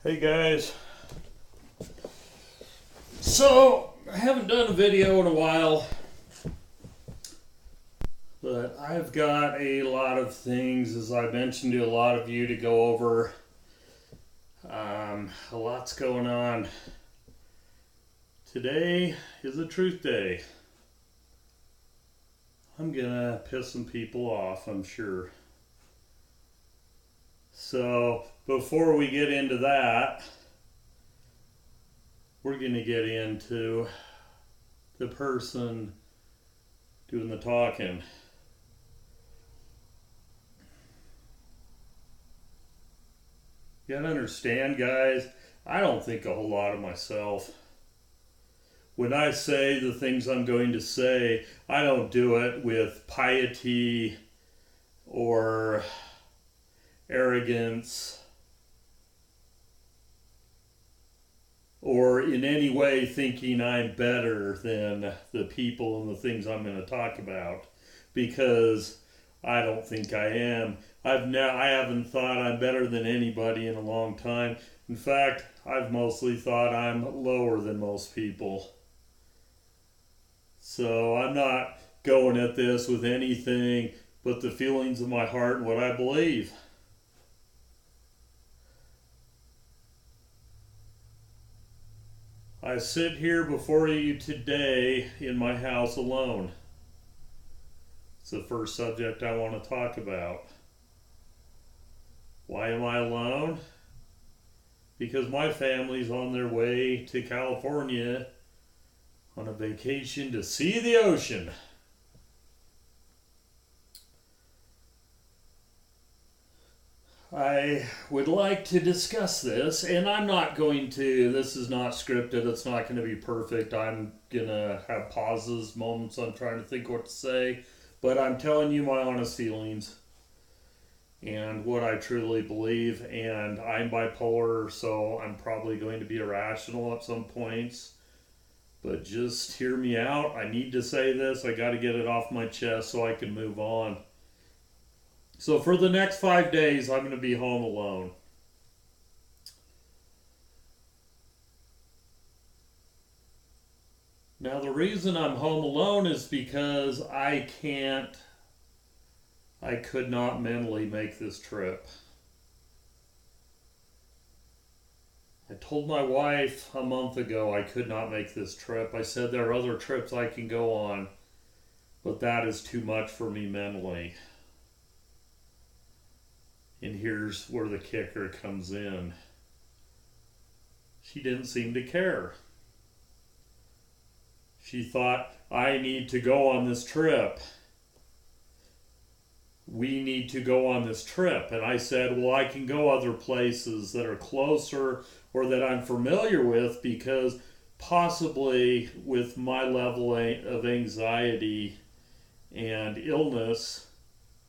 Hey guys, so I haven't done a video in a while, but I've got a lot of things, as I mentioned to a lot of you, to go over. A lot's going on. Today is a truth day. I'm gonna piss some people off, I'm sure. So before we get into that, we're going to get into the person doing the talking. You gotta understand, guys, I don't think a whole lot of myself. When I say the things I'm going to say, I don't do it with piety or arrogance or in any way thinking I'm better than the people and the things I'm going to talk about, because I don't think I am. I haven't thought I'm better than anybody in a long time. In fact, I've mostly thought I'm lower than most people. So I'm not going at this with anything but the feelings of my heart and what I believe. I sit here before you today in my house alone. It's the first subject I want to talk about. Why am I alone? Because my family's on their way to California on a vacation to see the ocean. I would like to discuss this, and I'm not going to, this is not scripted, it's not going to be perfect. I'm going to have pauses, moments I'm trying to think what to say, but I'm telling you my honest feelings and what I truly believe. And I'm bipolar, so I'm probably going to be irrational at some points, but just hear me out. I need to say this, I got to get it off my chest so I can move on. So for the next 5 days, I'm going to be home alone. Now, the reason I'm home alone is because I could not mentally make this trip. I told my wife a month ago I could not make this trip. I said there are other trips I can go on, but that is too much for me mentally. And here's where the kicker comes in. She didn't seem to care. She thought, I need to go on this trip. We need to go on this trip. And I said, well, I can go other places that are closer or that I'm familiar with, because possibly with my level of anxiety and illness,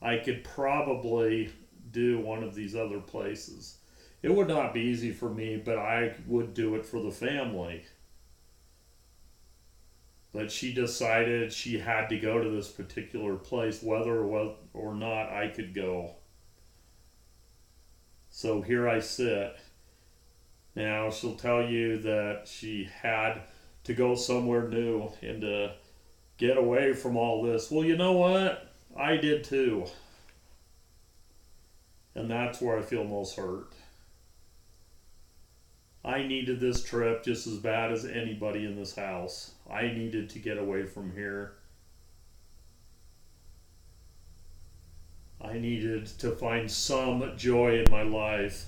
I could probably do one of these other places. It would not be easy for me, but I would do it for the family. But she decided she had to go to this particular place, whether or not I could go. So here I sit. Now she'll tell you that she had to go somewhere new and to get away from all this. Well, you know what? I did too. And that's where I feel most hurt. I needed this trip just as bad as anybody in this house. I needed to get away from here. I needed to find some joy in my life.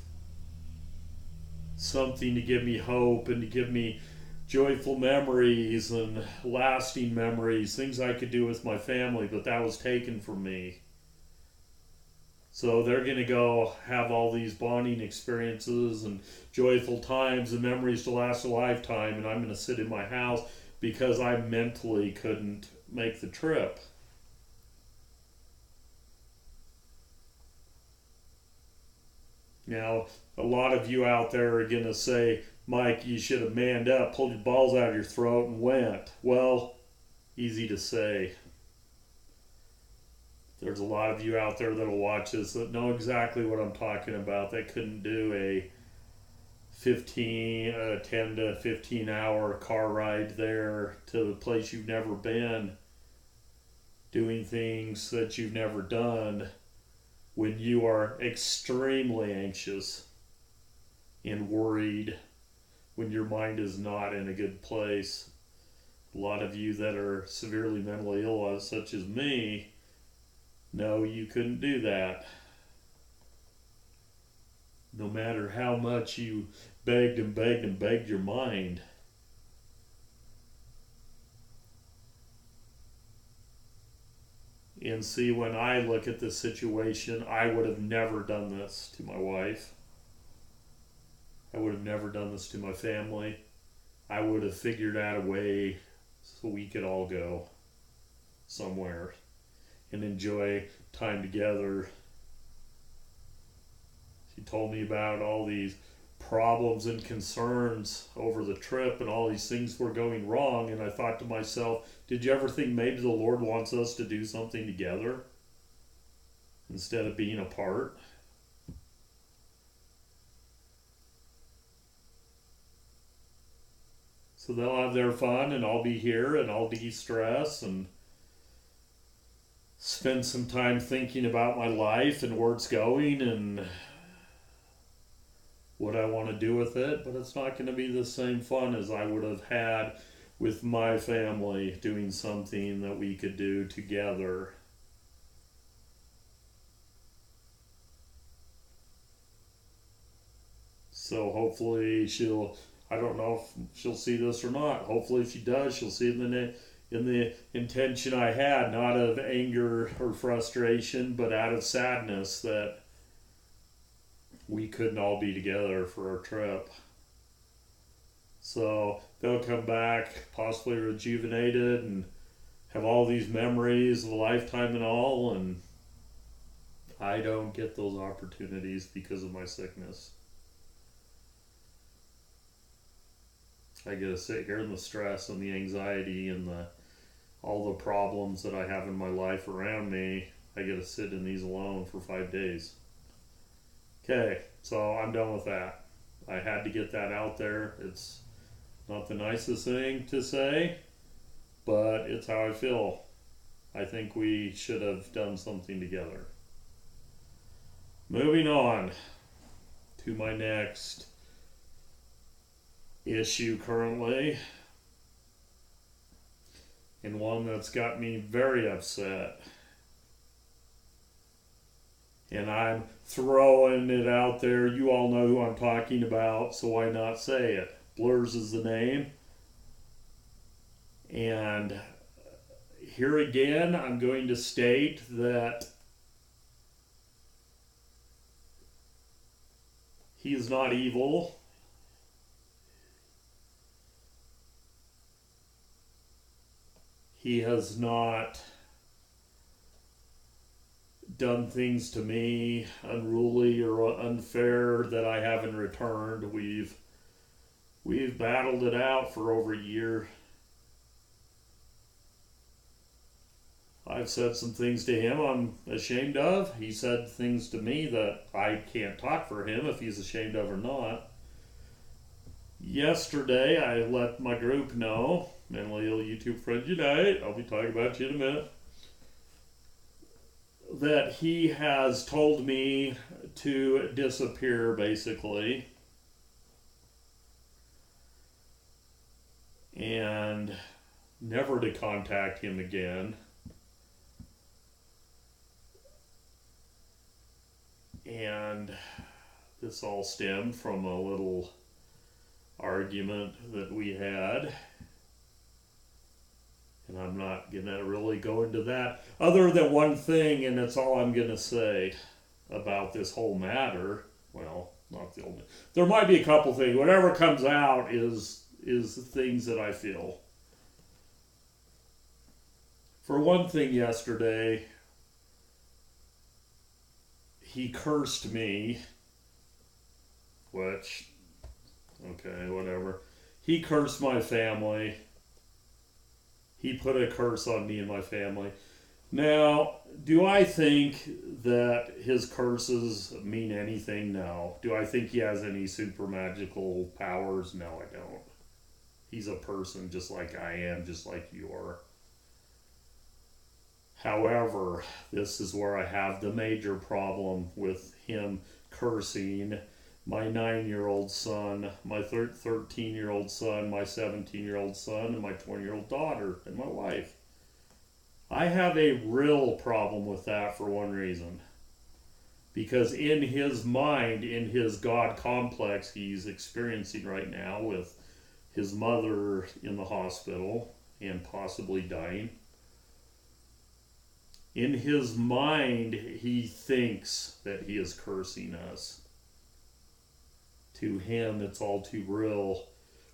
Something to give me hope and to give me joyful memories and lasting memories. Things I could do with my family, but that was taken from me. So they're going to go have all these bonding experiences and joyful times and memories to last a lifetime, and I'm going to sit in my house because I mentally couldn't make the trip. Now, a lot of you out there are going to say, Mike, you should have manned up, pulled your balls out of your throat and went. Well, easy to say. There's a lot of you out there that'll watch this that know exactly what I'm talking about, that couldn't do a 10 to 15 hour car ride there to the place you've never been, doing things that you've never done when you are extremely anxious and worried, when your mind is not in a good place. A lot of you that are severely mentally ill, such as me, know you couldn't do that. No matter how much you begged and begged and begged your mind. And see, when I look at this situation, I would have never done this to my wife. I would have never done this to my family. I would have figured out a way so we could all go somewhere and enjoy time together. She told me about all these problems and concerns over the trip, and all these things were going wrong, and I thought to myself, did you ever think maybe the Lord wants us to do something together instead of being apart? So they'll have their fun, and I'll be here, and I'll de-stress and spend some time thinking about my life and where it's going and what I want to do with it. But it's not going to be the same fun as I would have had with my family doing something that we could do together. So hopefully I don't know if she'll see this or not. Hopefully if she does, she'll see it in the intention I had, not of anger or frustration, but out of sadness that we couldn't all be together for our trip. So they'll come back possibly rejuvenated and have all these memories of a lifetime and all, and I don't get those opportunities because of my sickness. I get to sit here in the stress and the anxiety and all the problems that I have in my life around me. I get to sit in these alone for 5 days. Okay, so I'm done with that. I had to get that out there. It's not the nicest thing to say, but it's how I feel. I think we should have done something together. Moving on to my next issue currently, and one that's got me very upset. And I'm throwing it out there. You all know who I'm talking about, so why not say it? Blurs is the name. And here again, I'm going to state that he is not evil. He has not done things to me unruly or unfair that I haven't returned. We've battled it out for over a year. I've said some things to him I'm ashamed of. He said things to me that I can't talk for him if he's ashamed of or not. Yesterday, I let my group know, Mentally Ill YouTube Friends Unite, I'll be talking about you in a minute, that he has told me to disappear, basically, and never to contact him again. And this all stemmed from a little argument that we had. And I'm not going to really go into that, other than one thing, and that's all I'm going to say about this whole matter. Well, not the only. There might be a couple things. Whatever comes out is the things that I feel. For one thing, yesterday, he cursed me, which, okay, whatever. He cursed my family. He put a curse on me and my family. Now, do I think that his curses mean anything? No. Do I think he has any super magical powers? No, I don't. He's a person just like I am, just like you are. However, this is where I have the major problem with him cursing my 9-year-old son, my 13-year-old son, my 17-year-old son, and my 20-year-old daughter, and my wife. I have a real problem with that for one reason. Because in his mind, in his God complex he's experiencing right now with his mother in the hospital and possibly dying, in his mind, he thinks that he is cursing us. To him, it's all too real,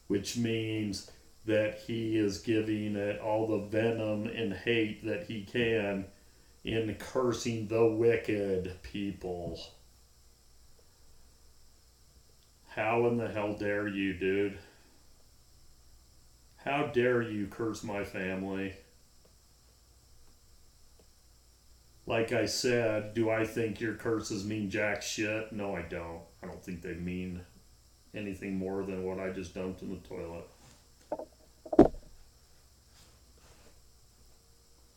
which means that he is giving it all the venom and hate that he can in cursing the wicked people. How in the hell dare you, dude? How dare you curse my family? Like I said, do I think your curses mean jack shit? No, I don't. I don't think they mean anything more than what I just dumped in the toilet.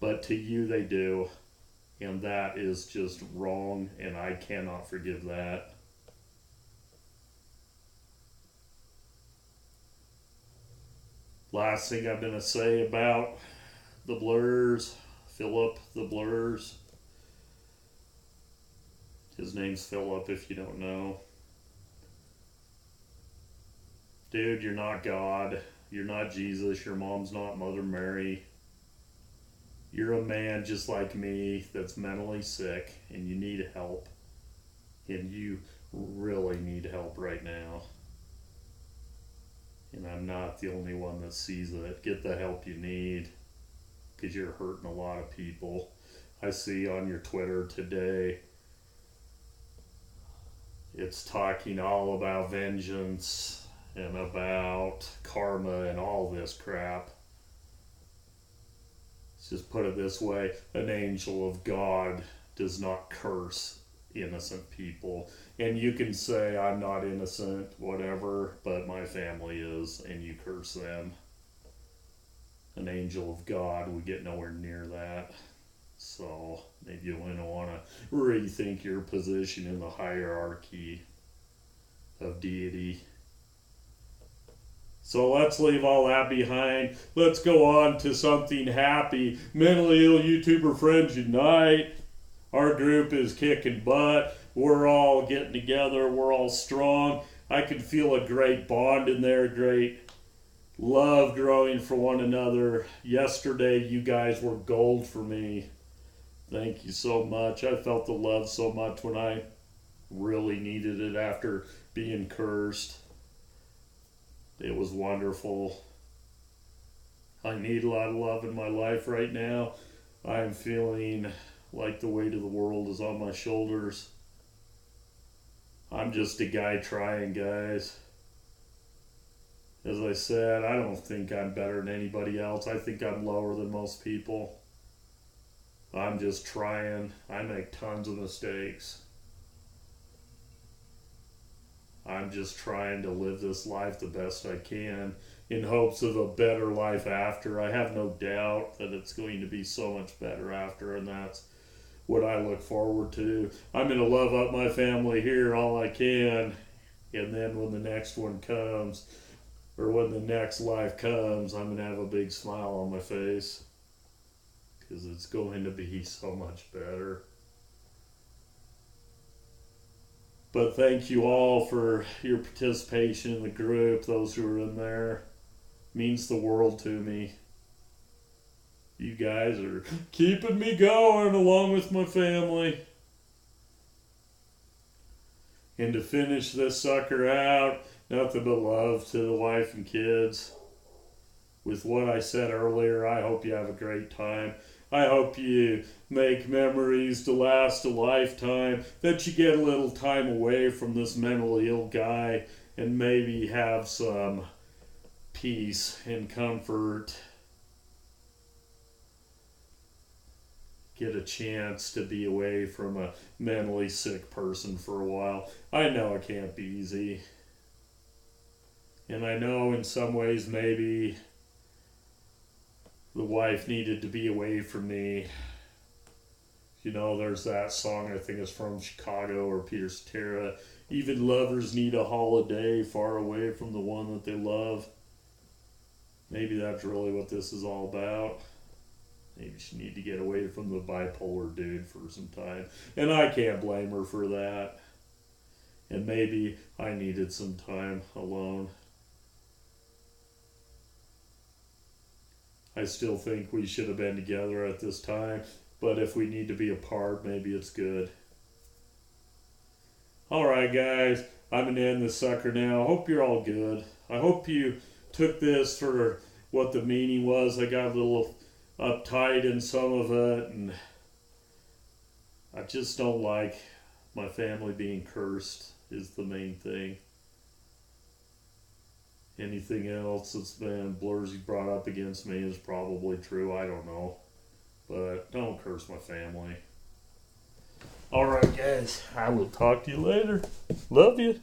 But to you, they do. And that is just wrong, and I cannot forgive that. Last thing I'm going to say about the Blurs, Philip the Blurs. His name's Philip, if you don't know. Dude, you're not God. You're not Jesus. Your mom's not Mother Mary. You're a man just like me that's mentally sick, and you need help. And you really need help right now. And I'm not the only one that sees it. Get the help you need, because you're hurting a lot of people. I see on your Twitter today, it's talking all about vengeance and about karma and all this crap. Let's just put it this way: an angel of God does not curse innocent people. And you can say I'm not innocent, whatever, but my family is, and you curse them. An angel of God would get nowhere near that. So maybe you want to rethink your position in the hierarchy of deity. So let's leave all that behind. Let's go on to something happy. Mentally ill YouTuber friends unite. Our group is kicking butt. We're all getting together. We're all strong. I can feel a great bond in there, great love growing for one another. Yesterday, you guys were gold for me. Thank you so much. I felt the love so much when I really needed it after being cursed. It was wonderful. I need a lot of love in my life right now. I am feeling like the weight of the world is on my shoulders. I'm just a guy trying, guys. As I said, I don't think I'm better than anybody else. I think I'm lower than most people. I'm just trying. I make tons of mistakes. I'm just trying to live this life the best I can in hopes of a better life after. I have no doubt that it's going to be so much better after, and that's what I look forward to. I'm going to love up my family here all I can, and then when the next one comes, or when the next life comes, I'm going to have a big smile on my face, because it's going to be so much better. But thank you all for your participation in the group, those who are in there. It means the world to me. You guys are keeping me going along with my family. And to finish this sucker out, nothing but love to the wife and kids. With what I said earlier, I hope you have a great time. I hope you make memories to last a lifetime, that you get a little time away from this mentally ill guy and maybe have some peace and comfort. get a chance to be away from a mentally sick person for a while. I know it can't be easy. And I know in some ways maybe the wife needed to be away from me. You know, there's that song, I think it's from Chicago or Peter Cetera. Even lovers need a holiday far away from the one that they love. Maybe that's really what this is all about. Maybe she need to get away from the bipolar dude for some time. And I can't blame her for that. And maybe I needed some time alone. I still think we should have been together at this time. But if we need to be apart, maybe it's good. Alright guys, I'm going to end this sucker now. I hope you're all good. I hope you took this for what the meaning was. I got a little uptight in some of it, and I just don't like my family being cursed is the main thing. Anything else that's been Blursy brought up against me is probably true. I don't know. But don't curse my family. Alright guys, I will talk to you later. Love you.